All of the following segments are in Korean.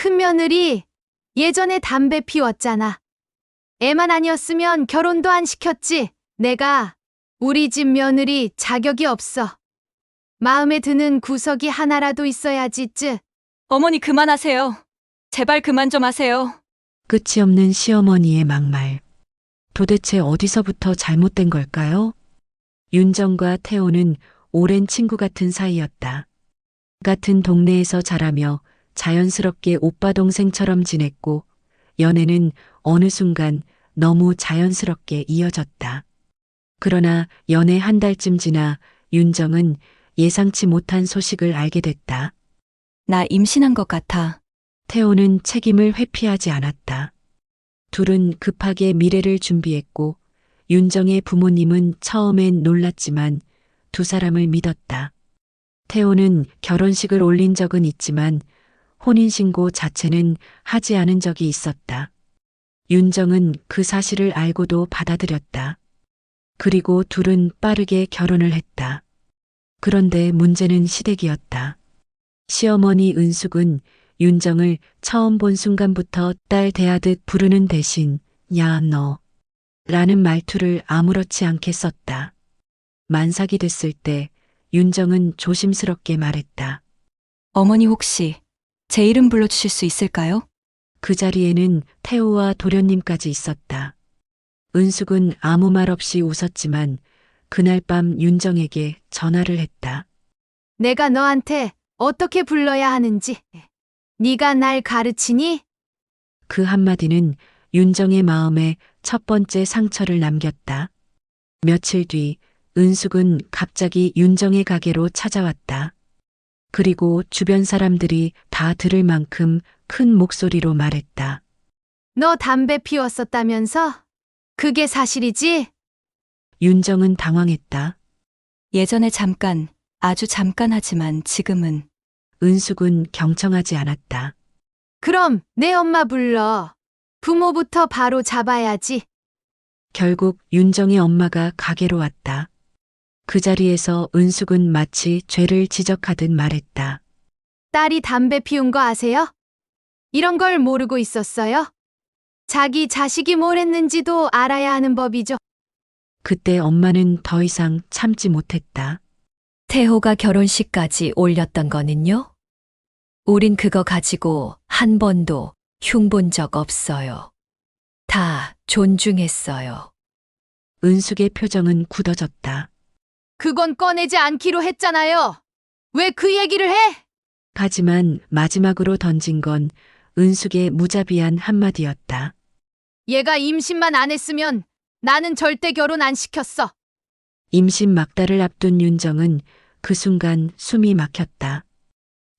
큰며느리 예전에 담배 피웠잖아. 애만 아니었으면 결혼도 안 시켰지. 내가 우리 집 며느리 자격이 없어. 마음에 드는 구석이 하나라도 있어야지, 쯔. 어머니 그만하세요. 제발 그만 좀 하세요. 끝이 없는 시어머니의 막말. 도대체 어디서부터 잘못된 걸까요? 윤정과 태호는 오랜 친구 같은 사이였다. 같은 동네에서 자라며 자연스럽게 오빠 동생처럼 지냈고 연애는 어느 순간 너무 자연스럽게 이어졌다. 그러나 연애 한 달쯤 지나 윤정은 예상치 못한 소식을 알게 됐다. 나 임신한 것 같아. 태호는 책임을 회피하지 않았다. 둘은 급하게 미래를 준비했고 윤정의 부모님은 처음엔 놀랐지만 두 사람을 믿었다. 태호는 결혼식을 올린 적은 있지만 혼인신고 자체는 하지 않은 적이 있었다. 윤정은 그 사실을 알고도 받아들였다. 그리고 둘은 빠르게 결혼을 했다. 그런데 문제는 시댁이었다. 시어머니 은숙은 윤정을 처음 본 순간부터 딸 대하듯 부르는 대신 야 너 라는 말투를 아무렇지 않게 썼다. 만삭이 됐을 때 윤정은 조심스럽게 말했다. 어머니 혹시 제 이름 불러주실 수 있을까요? 그 자리에는 태호와 도련님까지 있었다. 은숙은 아무 말 없이 웃었지만 그날 밤 윤정에게 전화를 했다. 내가 너한테 어떻게 불러야 하는지 네가 날 가르치니? 그 한마디는 윤정의 마음에 첫 번째 상처를 남겼다. 며칠 뒤 은숙은 갑자기 윤정의 가게로 찾아왔다. 그리고 주변 사람들이 다 들을 만큼 큰 목소리로 말했다. 너 담배 피웠었다면서? 그게 사실이지? 윤정은 당황했다. 예전에 잠깐, 아주 잠깐 하지만 지금은. 은숙은 경청하지 않았다. 그럼 내 엄마 불러. 부모부터 바로 잡아야지. 결국 윤정의 엄마가 가게로 왔다. 그 자리에서 은숙은 마치 죄를 지적하듯 말했다. 딸이 담배 피운 거 아세요? 이런 걸 모르고 있었어요? 자기 자식이 뭘 했는지도 알아야 하는 법이죠. 그때 엄마는 더 이상 참지 못했다. 태호가 결혼식까지 올렸던 거는요? 우린 그거 가지고 한 번도 흉본 적 없어요. 다 존중했어요. 은숙의 표정은 굳어졌다. 그건 꺼내지 않기로 했잖아요. 왜 그 얘기를 해? 하지만 마지막으로 던진 건 은숙의 무자비한 한마디였다. 얘가 임신만 안 했으면 나는 절대 결혼 안 시켰어. 임신 막달을 앞둔 윤정은 그 순간 숨이 막혔다.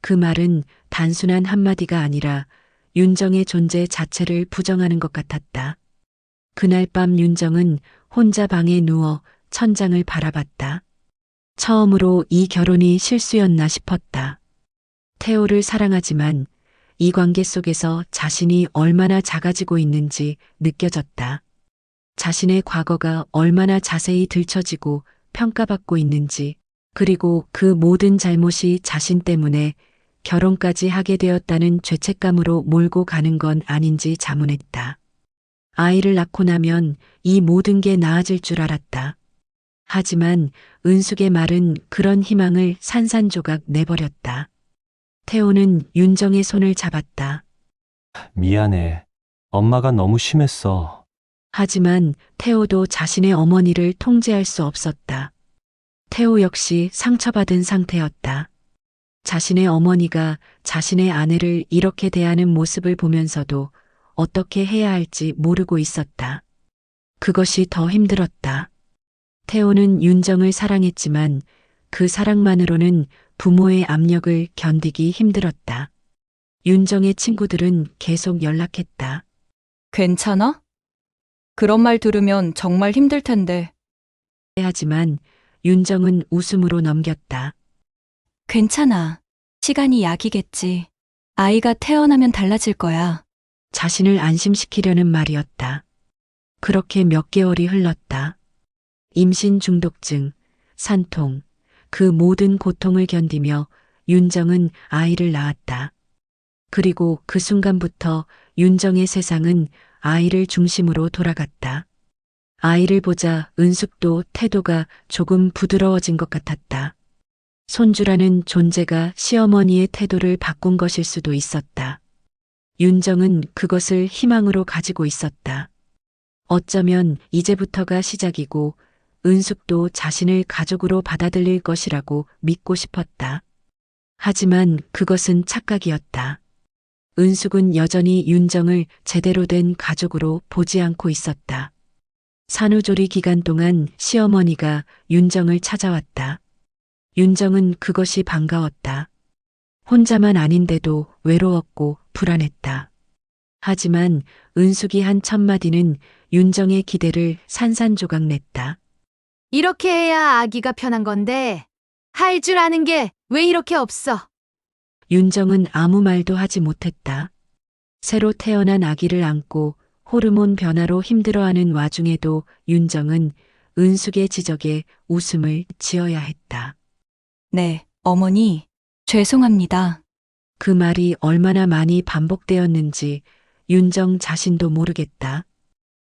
그 말은 단순한 한마디가 아니라 윤정의 존재 자체를 부정하는 것 같았다. 그날 밤 윤정은 혼자 방에 누워 천장을 바라봤다. 처음으로 이 결혼이 실수였나 싶었다. 태호를 사랑하지만 이 관계 속에서 자신이 얼마나 작아지고 있는지 느껴졌다. 자신의 과거가 얼마나 자세히 들춰지고 평가받고 있는지, 그리고 그 모든 잘못이 자신 때문에 결혼까지 하게 되었다는 죄책감으로 몰고 가는 건 아닌지 자문했다. 아이를 낳고 나면 이 모든 게 나아질 줄 알았다. 하지만 은숙의 말은 그런 희망을 산산조각 내버렸다. 태호는 윤정의 손을 잡았다. 미안해. 엄마가 너무 심했어. 하지만 태호도 자신의 어머니를 통제할 수 없었다. 태호 역시 상처받은 상태였다. 자신의 어머니가 자신의 아내를 이렇게 대하는 모습을 보면서도 어떻게 해야 할지 모르고 있었다. 그것이 더 힘들었다. 태호는 윤정을 사랑했지만 그 사랑만으로는 부모의 압력을 견디기 힘들었다. 윤정의 친구들은 계속 연락했다. 괜찮아? 그런 말 들으면 정말 힘들 텐데. 하지만 윤정은 웃음으로 넘겼다. 괜찮아. 시간이 약이겠지. 아이가 태어나면 달라질 거야. 자신을 안심시키려는 말이었다. 그렇게 몇 개월이 흘렀다. 임신 중독증, 산통, 그 모든 고통을 견디며 윤정은 아이를 낳았다. 그리고 그 순간부터 윤정의 세상은 아이를 중심으로 돌아갔다. 아이를 보자 은숙도 태도가 조금 부드러워진 것 같았다. 손주라는 존재가 시어머니의 태도를 바꾼 것일 수도 있었다. 윤정은 그것을 희망으로 가지고 있었다. 어쩌면 이제부터가 시작이고 은숙도 자신을 가족으로 받아들일 것이라고 믿고 싶었다. 하지만 그것은 착각이었다. 은숙은 여전히 윤정을 제대로 된 가족으로 보지 않고 있었다. 산후조리 기간 동안 시어머니가 윤정을 찾아왔다. 윤정은 그것이 반가웠다. 혼자만 아닌데도 외로웠고 불안했다. 하지만 은숙이 한 첫마디는 윤정의 기대를 산산조각 냈다. 이렇게 해야 아기가 편한 건데 할 줄 아는 게 왜 이렇게 없어? 윤정은 아무 말도 하지 못했다. 새로 태어난 아기를 안고 호르몬 변화로 힘들어하는 와중에도 윤정은 은숙의 지적에 웃음을 지어야 했다. 네, 어머니, 죄송합니다. 그 말이 얼마나 많이 반복되었는지 윤정 자신도 모르겠다.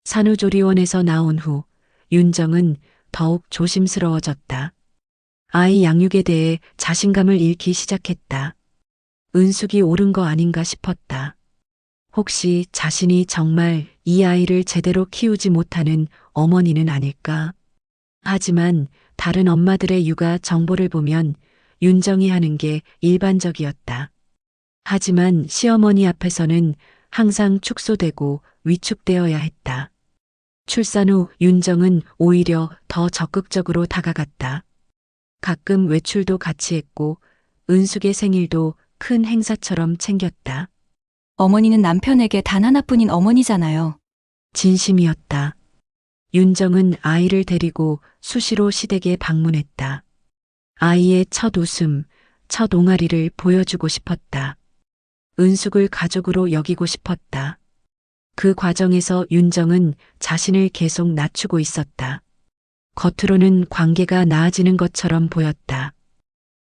산후조리원에서 나온 후 윤정은 더욱 조심스러워졌다. 아이 양육에 대해 자신감을 잃기 시작했다. 은숙이 옳은 거 아닌가 싶었다. 혹시 자신이 정말 이 아이를 제대로 키우지 못하는 어머니는 아닐까? 하지만 다른 엄마들의 육아 정보를 보면 윤정이 하는 게 일반적이었다. 하지만 시어머니 앞에서는 항상 축소되고 위축되어야 했다. 출산 후 윤정은 오히려 더 적극적으로 다가갔다. 가끔 외출도 같이 했고 은숙의 생일도 큰 행사처럼 챙겼다. 어머니는 남편에게 단 하나뿐인 어머니잖아요. 진심이었다. 윤정은 아이를 데리고 수시로 시댁에 방문했다. 아이의 첫 웃음, 첫 옹알이를 보여주고 싶었다. 은숙을 가족으로 여기고 싶었다. 그 과정에서 윤정은 자신을 계속 낮추고 있었다. 겉으로는 관계가 나아지는 것처럼 보였다.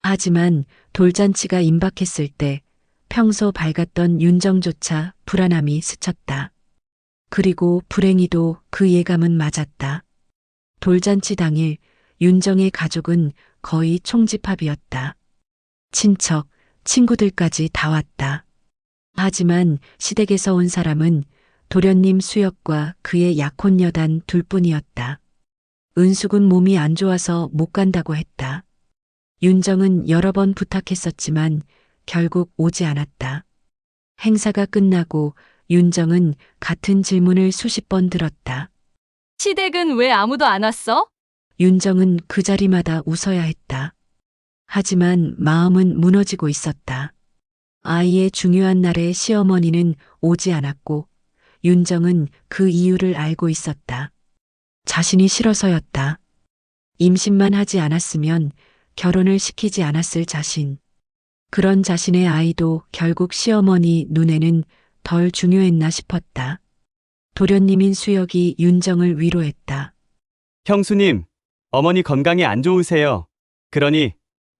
하지만 돌잔치가 임박했을 때 평소 밝았던 윤정조차 불안함이 스쳤다. 그리고 불행히도 그 예감은 맞았다. 돌잔치 당일 윤정의 가족은 거의 총집합이었다. 친척, 친구들까지 다 왔다. 하지만 시댁에서 온 사람은 도련님 수혁과 그의 약혼 여단 둘뿐이었다. 은숙은 몸이 안 좋아서 못 간다고 했다. 윤정은 여러 번 부탁했었지만 결국 오지 않았다. 행사가 끝나고 윤정은 같은 질문을 수십 번 들었다. 시댁은 왜 아무도 안 왔어? 윤정은 그 자리마다 웃어야 했다. 하지만 마음은 무너지고 있었다. 아이의 중요한 날에 시어머니는 오지 않았고 윤정은 그 이유를 알고 있었다. 자신이 싫어서였다. 임신만 하지 않았으면 결혼을 시키지 않았을 자신. 그런 자신의 아이도 결국 시어머니 눈에는 덜 중요했나 싶었다. 도련님인 수혁이 윤정을 위로했다. 형수님, 어머니 건강이 안 좋으세요. 그러니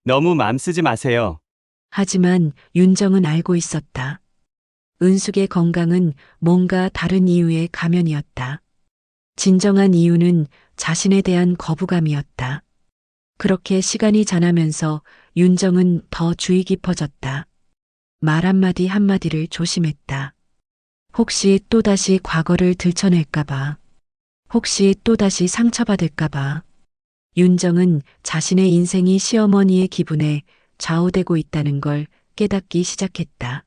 너무 마음 쓰지 마세요. 하지만 윤정은 알고 있었다. 은숙의 건강은 뭔가 다른 이유의 가면이었다. 진정한 이유는 자신에 대한 거부감이었다. 그렇게 시간이 지나면서 윤정은 더 주의 깊어졌다. 말 한마디 한마디를 조심했다. 혹시 또다시 과거를 들춰낼까봐. 혹시 또다시 상처받을까봐. 윤정은 자신의 인생이 시어머니의 기분에 좌우되고 있다는 걸 깨닫기 시작했다.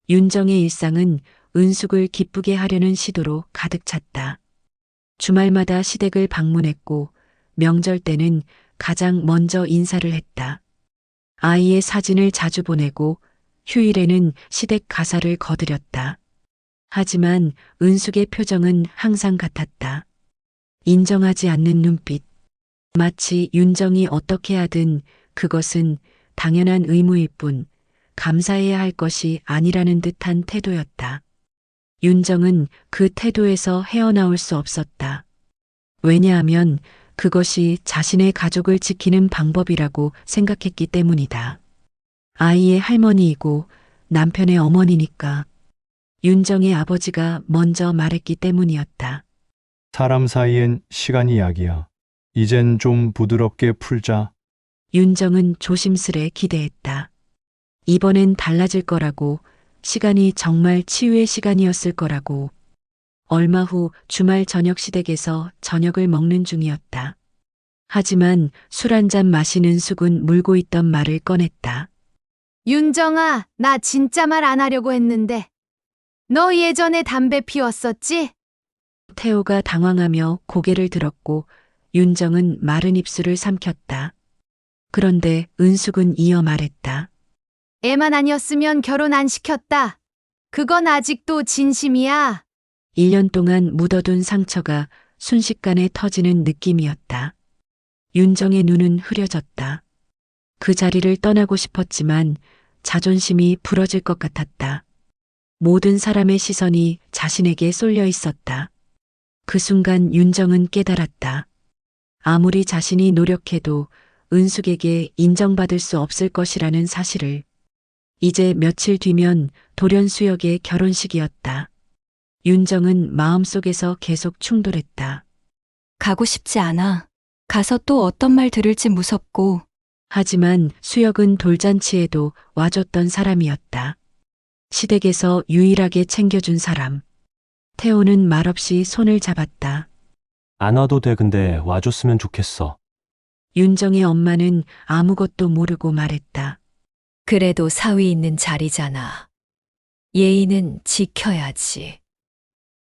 윤정의 일상은 은숙을 기쁘게 하려는 시도로 가득 찼다. 주말마다 시댁을 방문했고 명절 때는 가장 먼저 인사를 했다. 아이의 사진을 자주 보내고 휴일에는 시댁 가사를 거들였다. 하지만 은숙의 표정은 항상 같았다. 인정하지 않는 눈빛. 마치 윤정이 어떻게 하든 그것은 당연한 의무일 뿐 감사해야 할 것이 아니라는 듯한 태도였다. 윤정은 그 태도에서 헤어나올 수 없었다. 왜냐하면 그것이 자신의 가족을 지키는 방법이라고 생각했기 때문이다. 아이의 할머니이고 남편의 어머니니까. 윤정의 아버지가 먼저 말했기 때문이었다. 사람 사이엔 시간이 약이야. 이젠 좀 부드럽게 풀자. 윤정은 조심스레 기대했다. 이번엔 달라질 거라고, 시간이 정말 치유의 시간이었을 거라고. 얼마 후 주말 저녁 시댁에서 저녁을 먹는 중이었다. 하지만 술 한 잔 마시는 숙은 물고 있던 말을 꺼냈다. 윤정아, 나 진짜 말 안 하려고 했는데. 너 예전에 담배 피웠었지? 태호가 당황하며 고개를 들었고 윤정은 마른 입술을 삼켰다. 그런데 은숙은 이어 말했다. 애만 아니었으면 결혼 안 시켰다. 그건 아직도 진심이야. 1년 동안 묻어둔 상처가 순식간에 터지는 느낌이었다. 윤정의 눈은 흐려졌다. 그 자리를 떠나고 싶었지만 자존심이 부러질 것 같았다. 모든 사람의 시선이 자신에게 쏠려 있었다. 그 순간 윤정은 깨달았다. 아무리 자신이 노력해도 은숙에게 인정받을 수 없을 것이라는 사실을. 이제 며칠 뒤면 돌연수역의 결혼식이었다. 윤정은 마음속에서 계속 충돌했다. 가고 싶지 않아. 가서 또 어떤 말 들을지 무섭고. 하지만 수역은 돌잔치에도 와줬던 사람이었다. 시댁에서 유일하게 챙겨준 사람. 태호는 말없이 손을 잡았다. 안 와도 돼. 근데 와줬으면 좋겠어. 윤정의 엄마는 아무것도 모르고 말했다. 그래도 사위 있는 자리잖아. 예의는 지켜야지.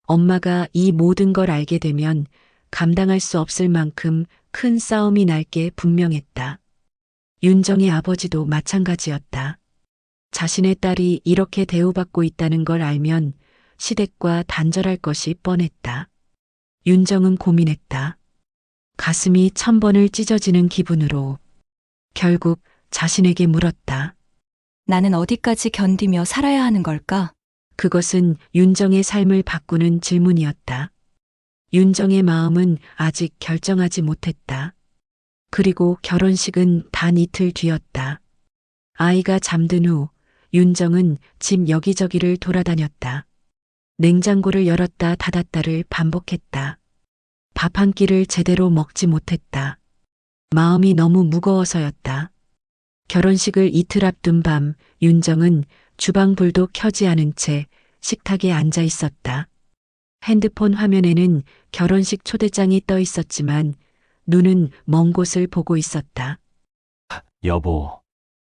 엄마가 이 모든 걸 알게 되면 감당할 수 없을 만큼 큰 싸움이 날 게 분명했다. 윤정의 아버지도 마찬가지였다. 자신의 딸이 이렇게 대우받고 있다는 걸 알면 시댁과 단절할 것이 뻔했다. 윤정은 고민했다. 가슴이 1000번을 찢어지는 기분으로 결국 자신에게 물었다. 나는 어디까지 견디며 살아야 하는 걸까? 그것은 윤정의 삶을 바꾸는 질문이었다. 윤정의 마음은 아직 결정하지 못했다. 그리고 결혼식은 단 이틀 뒤였다. 아이가 잠든 후 윤정은 집 여기저기를 돌아다녔다. 냉장고를 열었다 닫았다를 반복했다. 밥 한 끼를 제대로 먹지 못했다. 마음이 너무 무거워서였다. 결혼식을 이틀 앞둔 밤 윤정은 주방 불도 켜지 않은 채 식탁에 앉아 있었다. 핸드폰 화면에는 결혼식 초대장이 떠 있었지만 눈은 먼 곳을 보고 있었다. 여보,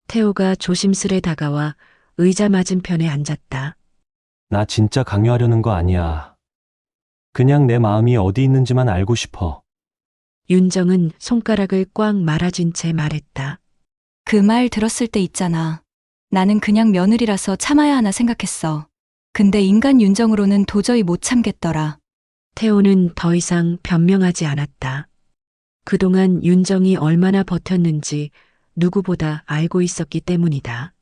태호가 조심스레 다가와 의자 맞은편에 앉았다. 나 진짜 강요하려는 거 아니야. 그냥 내 마음이 어디 있는지만 알고 싶어. 윤정은 손가락을 꽉 말아준 채 말했다. 그 말 들었을 때 있잖아. 나는 그냥 며느리라서 참아야 하나 생각했어. 근데 인간 윤정으로는 도저히 못 참겠더라. 태호는 더 이상 변명하지 않았다. 그동안 윤정이 얼마나 버텼는지 누구보다 알고 있었기 때문이다.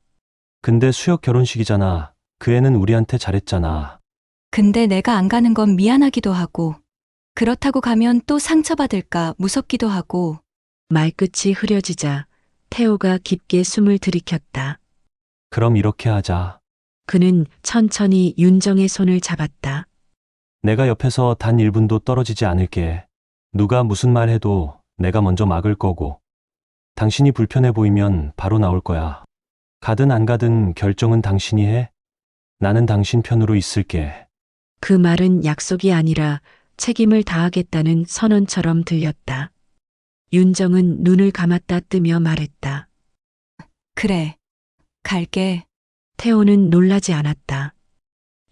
근데 수혁 결혼식이잖아. 그 애는 우리한테 잘했잖아. 근데 내가 안 가는 건 미안하기도 하고. 그렇다고 가면 또 상처받을까 무섭기도 하고. 말끝이 흐려지자 태호가 깊게 숨을 들이켰다. 그럼 이렇게 하자. 그는 천천히 윤정의 손을 잡았다. 내가 옆에서 단 1분도 떨어지지 않을게. 누가 무슨 말 해도 내가 먼저 막을 거고. 당신이 불편해 보이면 바로 나올 거야. 가든 안 가든 결정은 당신이 해. 나는 당신 편으로 있을게. 그 말은 약속이 아니라 책임을 다하겠다는 선언처럼 들렸다. 윤정은 눈을 감았다 뜨며 말했다. 그래. 갈게. 태호는 놀라지 않았다.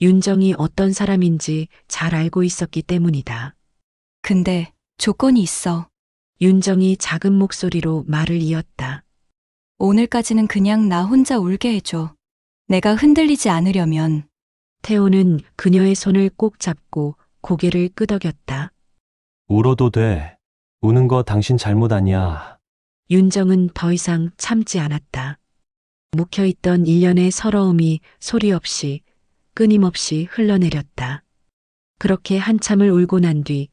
윤정이 어떤 사람인지 잘 알고 있었기 때문이다. 근데 조건이 있어. 윤정이 작은 목소리로 말을 이었다. 오늘까지는 그냥 나 혼자 울게 해줘. 내가 흔들리지 않으려면. 태호는 그녀의 손을 꼭 잡고 고개를 끄덕였다. 울어도 돼. 우는 거 당신 잘못 아니야. 윤정은 더 이상 참지 않았다. 묵혀있던 일련의 서러움이 소리 없이 끊임없이 흘러내렸다. 그렇게 한참을 울고 난 뒤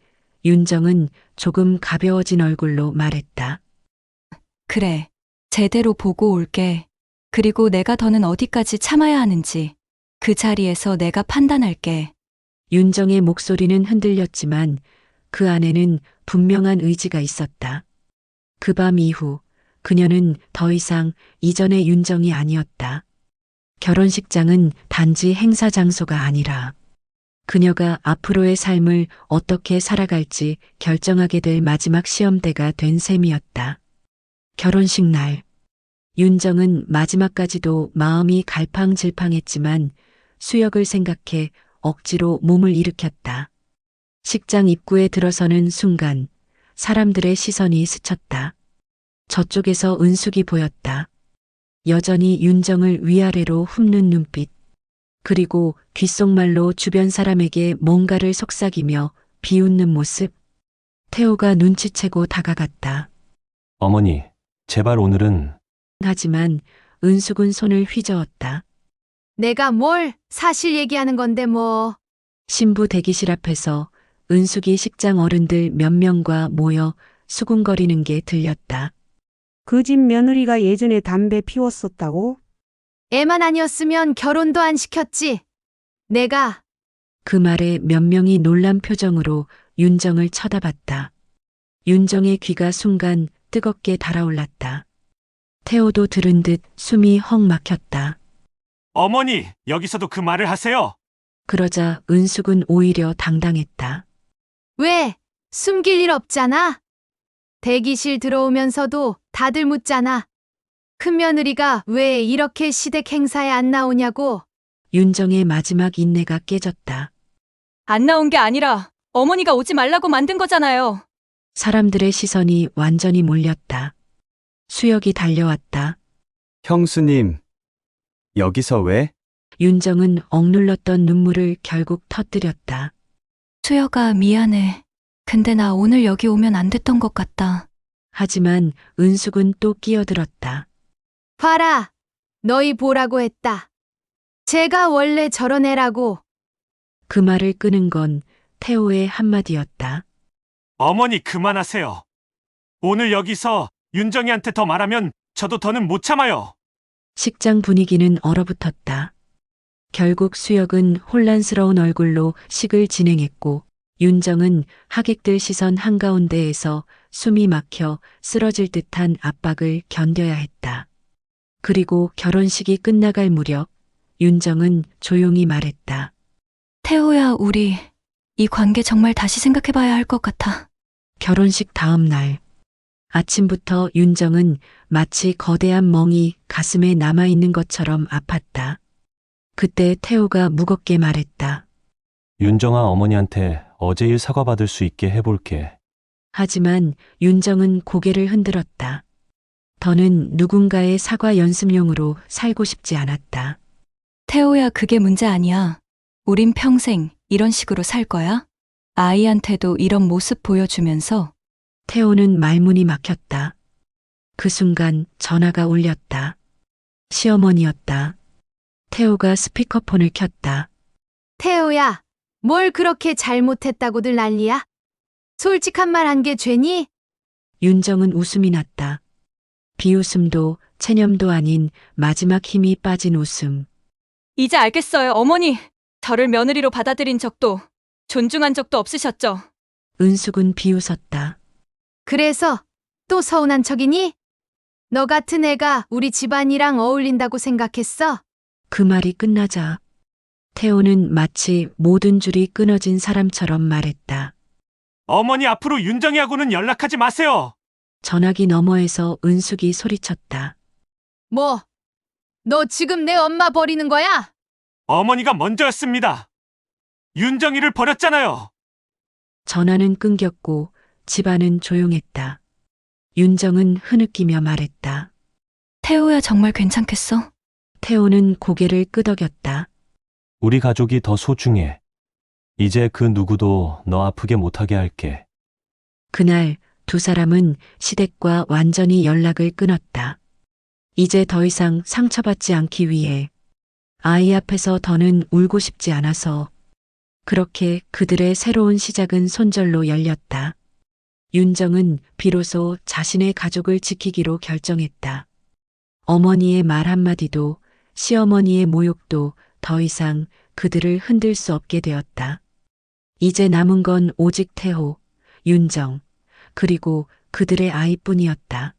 윤정은 조금 가벼워진 얼굴로 말했다. 그래. 제대로 보고 올게. 그리고 내가 더는 어디까지 참아야 하는지 그 자리에서 내가 판단할게. 윤정의 목소리는 흔들렸지만 그 안에는 분명한 의지가 있었다. 그 밤 이후 그녀는 더 이상 이전의 윤정이 아니었다. 결혼식장은 단지 행사 장소가 아니라 그녀가 앞으로의 삶을 어떻게 살아갈지 결정하게 될 마지막 시험대가 된 셈이었다. 결혼식 날, 윤정은 마지막까지도 마음이 갈팡질팡했지만 수역을 생각해 억지로 몸을 일으켰다. 식장 입구에 들어서는 순간 사람들의 시선이 스쳤다. 저쪽에서 은숙이 보였다. 여전히 윤정을 위아래로 훑는 눈빛, 그리고 귓속말로 주변 사람에게 뭔가를 속삭이며 비웃는 모습. 태호가 눈치채고 다가갔다. 어머니, 제발 오늘은 하지만 은숙은 손을 휘저었다. 내가 뭘 사실 얘기하는 건데 뭐. 신부 대기실 앞에서 은숙이 식장 어른들 몇 명과 모여 수군거리는 게 들렸다. 그 집 며느리가 예전에 담배 피웠었다고? 애만 아니었으면 결혼도 안 시켰지. 내가 그 말에 몇 명이 놀란 표정으로 윤정을 쳐다봤다. 윤정의 귀가 순간 뜨겁게 달아올랐다. 태호도 들은 듯 숨이 헉 막혔다. 어머니, 여기서도 그 말을 하세요. 그러자 은숙은 오히려 당당했다. 왜 숨길 일 없잖아. 대기실 들어오면서도 다들 묻잖아. 큰며느리가 왜 이렇게 시댁 행사에 안 나오냐고. 윤정의 마지막 인내가 깨졌다. 안 나온 게 아니라 어머니가 오지 말라고 만든 거잖아요. 사람들의 시선이 완전히 몰렸다. 수역이 달려왔다. 형수님, 여기서 왜? 윤정은 억눌렀던 눈물을 결국 터뜨렸다. 수여가 미안해. 근데 나 오늘 여기 오면 안 됐던 것 같다. 하지만 은숙은 또 끼어들었다. 봐라. 너희 보라고 했다. 제가 원래 저런 애라고. 그 말을 끄는 건 태호의 한마디였다. 어머니, 그만하세요. 오늘 여기서 윤정이한테 더 말하면 저도 더는 못 참아요. 식장 분위기는 얼어붙었다. 결국 수역은 혼란스러운 얼굴로 식을 진행했고 윤정은 하객들 시선 한가운데에서 숨이 막혀 쓰러질 듯한 압박을 견뎌야 했다. 그리고 결혼식이 끝나갈 무렵 윤정은 조용히 말했다. 태호야, 우리 이 관계 정말 다시 생각해봐야 할 것 같아. 결혼식 다음 날 아침부터 윤정은 마치 거대한 멍이 가슴에 남아있는 것처럼 아팠다. 그때 태호가 무겁게 말했다. 윤정아 어머니한테 어제 일 사과받을 수 있게 해볼게. 하지만 윤정은 고개를 흔들었다. 더는 누군가의 사과 연습용으로 살고 싶지 않았다. 태호야, 그게 문제 아니야. 우린 평생 이런 식으로 살 거야? 아이한테도 이런 모습 보여주면서. 태호는 말문이 막혔다. 그 순간 전화가 울렸다. 시어머니였다. 태호가 스피커폰을 켰다. 태호야, 뭘 그렇게 잘못했다고들 난리야? 솔직한 말 한 게 죄니? 윤정은 웃음이 났다. 비웃음도 체념도 아닌 마지막 힘이 빠진 웃음. 이제 알겠어요, 어머니. 저를 며느리로 받아들인 적도 존중한 적도 없으셨죠? 은숙은 비웃었다. 그래서 또 서운한 척이니? 너 같은 애가 우리 집안이랑 어울린다고 생각했어? 그 말이 끝나자 태호는 마치 모든 줄이 끊어진 사람처럼 말했다. 어머니, 앞으로 윤정이하고는 연락하지 마세요. 전화기 너머에서 은숙이 소리쳤다. 뭐? 너 지금 내 엄마 버리는 거야? 어머니가 먼저였습니다. 윤정이를 버렸잖아요. 전화는 끊겼고 집안은 조용했다. 윤정은 흐느끼며 말했다. 태호야, 정말 괜찮겠어? 태호는 고개를 끄덕였다. 우리 가족이 더 소중해. 이제 그 누구도 너 아프게 못하게 할게. 그날 두 사람은 시댁과 완전히 연락을 끊었다. 이제 더 이상 상처받지 않기 위해 아이 앞에서 더는 울고 싶지 않아서 그렇게 그들의 새로운 시작은 손절로 열렸다. 윤정은 비로소 자신의 가족을 지키기로 결정했다. 어머니의 말 한마디도 시어머니의 모욕도 더 이상 그들을 흔들 수 없게 되었다. 이제 남은 건 오직 태호, 윤정, 그리고 그들의 아이뿐이었다.